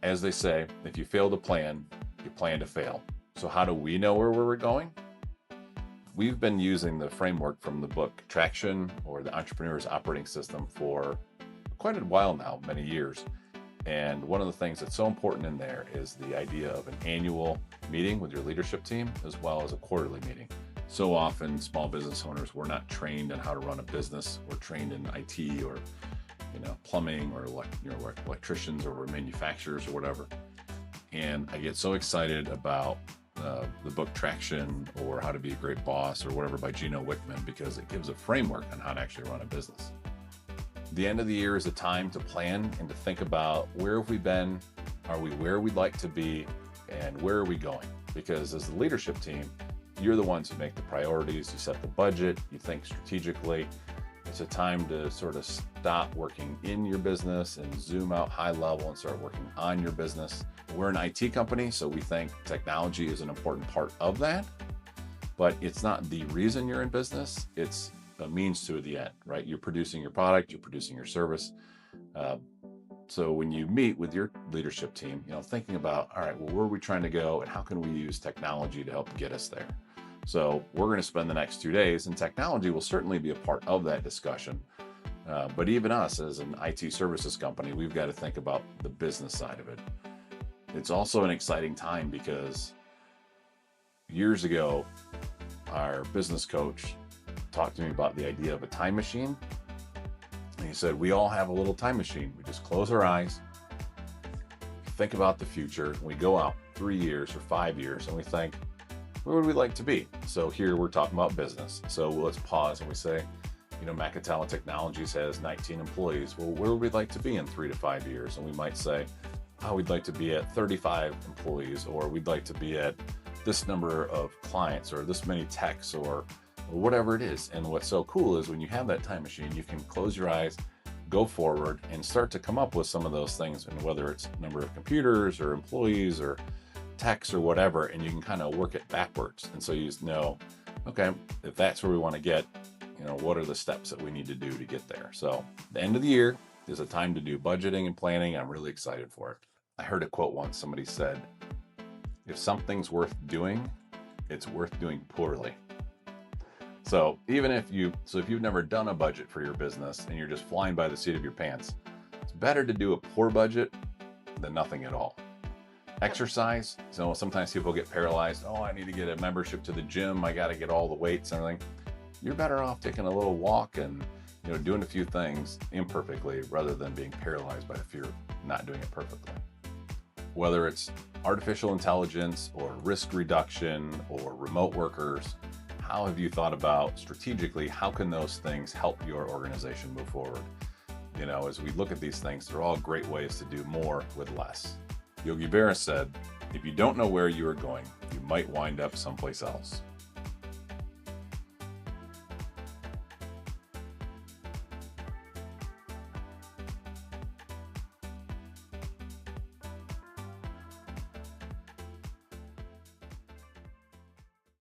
As they say, if you fail to plan, you plan to fail. So how do we know where we're going? We've been using the framework from the book Traction, or the Entrepreneur's Operating System, for quite a while now, many years. And one of the things that's so important in there is the idea of an annual meeting with your leadership team, as well as a quarterly meeting. So often, small business owners, we're not trained in how to run a business. We're trained in IT, or plumbing, or electricians, or we're manufacturers or whatever. And I get so excited about the book Traction, or How to Be a Great Boss, or whatever, by Gino Wickman, because it gives a framework on how to actually run a business. The end of the year is a time to plan and to think about, where have we been? Are we where we'd like to be? And where are we going? Because as the leadership team, you're the ones who make the priorities, you set the budget, you think strategically. It's a time to sort of stop working in your business and zoom out high level and start working on your business. We're an IT company, so we think technology is an important part of that, but it's not the reason you're in business. It's a means to the end, right? You're producing your product, you're producing your service. So when you meet with your leadership team, thinking about, all right, well, where are we trying to go, and how can we use technology to help get us there? So we're going to spend the next 2 days, and technology will certainly be a part of that discussion. But even us as an IT services company, we've got to think about the business side of it. It's also an exciting time because years ago, our business coach talked to me about the idea of a time machine. And he said, we all have a little time machine. We just close our eyes, think about the future, and we go out 3 years or 5 years, and we think, where would we like to be? So here we're talking about business. So let's pause and we say, Macatala Technologies has 19 employees. Well, where would we like to be in 3 to 5 years? And we might say, we'd like to be at 35 employees, or we'd like to be at this number of clients, or this many techs, or whatever it is. And what's so cool is when you have that time machine, you can close your eyes, go forward, and start to come up with some of those things, and whether it's number of computers or employees or techs or whatever, and you can kind of work it backwards. And so you just know, okay, if that's where we want to get, what are the steps that we need to do to get there? So the end of the year is a time to do budgeting and planning. I'm really excited for it. I heard a quote once. Somebody said, if something's worth doing, it's worth doing poorly. So if you've never done a budget for your business and you're just flying by the seat of your pants, it's better to do a poor budget than nothing at all. Exercise. So sometimes people get paralyzed. I need to get a membership to the gym. I got to get all the weights and everything. You're better off taking a little walk and doing a few things imperfectly, rather than being paralyzed by the fear of not doing it perfectly. Whether it's artificial intelligence, or risk reduction, or remote workers, how have you thought about strategically, how can those things help your organization move forward? As we look at these things, they're all great ways to do more with less. Yogi Berra said, if you don't know where you are going, you might wind up someplace else.